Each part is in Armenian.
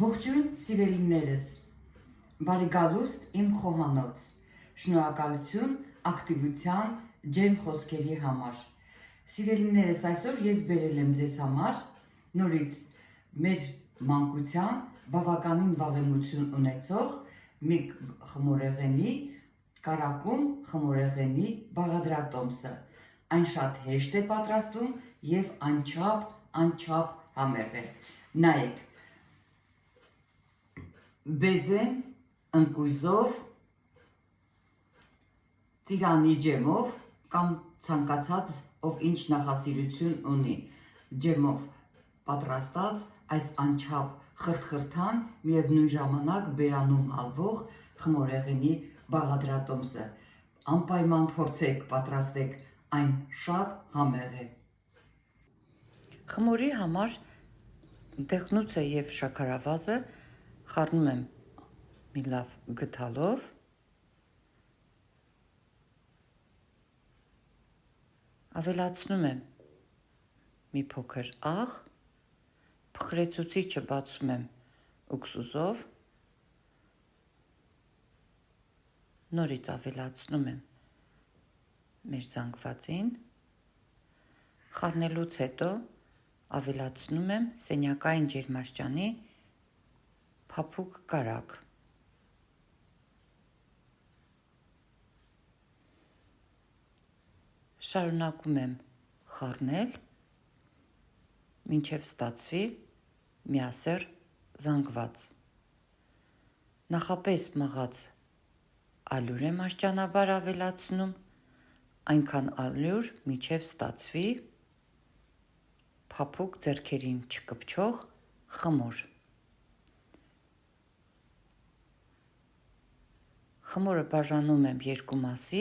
Ողջույն սիրելիներս, բարի գալուստ իմ խոհանոց, շնորհակալություն ակտիվության ջերմ խոսքերի համար։ Սիրելիներս, այսօր ես բերել եմ ձեզ համար նորից մեր մանկության բավականին վաղեմություն ունեցող մի խմորեղենի, կարակում խմորեղենի բաղադրատոմսը։ Այն շատ հեշտ է պատրաստվում և անչափ համեղ է։ Նայեք, բեզեն ընկույզով, ծիրանի ջեմով կամ ցանկացած ով ինչ նախասիրություն ունի ջեմով պատրաստած այս անչափ խրթխրթան միևնույն ժամանակ բերանում հալվող խմորեղենի բաղադրատոմսը։ Անպայման փորձեք, պատրաստեք, այն շատ համեղ է։ Խմորի համար դեղնուցը և շաքարավազը խառնում եմ մի լավ գդալով, ավելացնում եմ մի փոքր աղ, փխրեցուցիչը բացում եմ ուքսուզով, նորից ավելացնում եմ մեր զանգվածին, խառնելուց հետո ավելացնում եմ սենյակային ջերմաստիճանի փափուկ կարագ։ Շարունակում եմ խառնել, մինչև ստացվի միասեռ զանգված։ Նախապես մղած ալյուր եմ աստիճանաբար ավելացնում, այնքան ալյուր, մինչև ստացվի փափուկ ձեռքերին չկպչող խմոր։ Խմորը բաժանում եմ երկու մասի,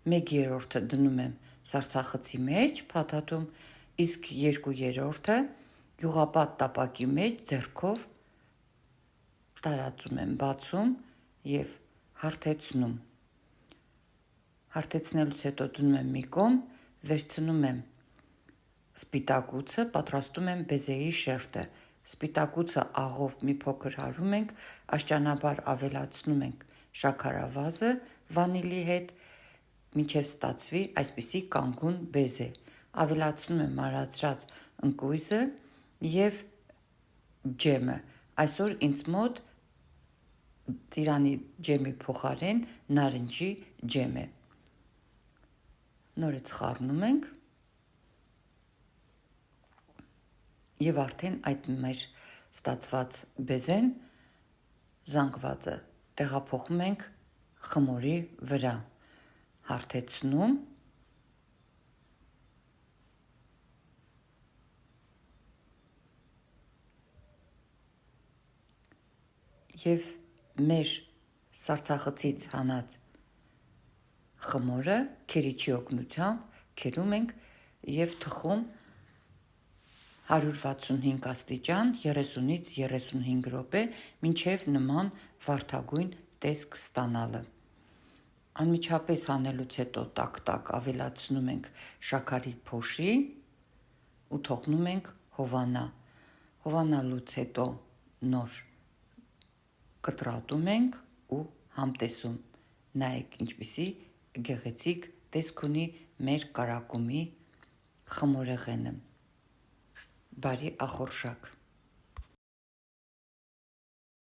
1/3-ը դնում եմ սարսախցի մեջ, փաթաթում, իսկ 2/3-ը յուղապատ տապակի մեջ ձեռքով տարածում եմ, բացում և հարթեցնում։ Հարթեցնելուց հետո դնում եմ մի կողմ, վերցնում եմ սպիտակուցը, պատրաստում եմ բեզեի շերտը։ Սպիտակուցը աղով մի փոքր հարում ենք, աստիճանաբար ավելացնում ենք շաքարավազը վանիլի հետ, մինչև ստացվի այսպիսի կանգուն բեզե։ Ավելացնում եմ մարածրած ընկույզը և ջեմը։ Այսօր ինձ մոտ ծիրանի ջեմի փոխարեն նարնջի ջեմ է։ Նորից խառնում ենք և արդեն այդ մեր ստացված բեզեն զանգվածը տեղափոխում ենք խմորի վրա, հարթեցնում և մեր սարսախցից հանած խմորը քերիչի օգնությամբ քերում ենք և թխում 165 աստիճան 30-ից 35 րոպե, մինչև նման վարդագույն տեսք ստանալը։ Անմիջապես հանելուց հետո տաք-տաք ավելացնում ենք շաքարի փոշի ու թողնում ենք հովանա։ Հովանալուց հետո նոր կտրատում ենք ու համտեսում։ Նայեք ինչպիսի գեղեցիկ տեսք ունի մեր կարակումի խմորեղենը։ Բարի ախորժակ։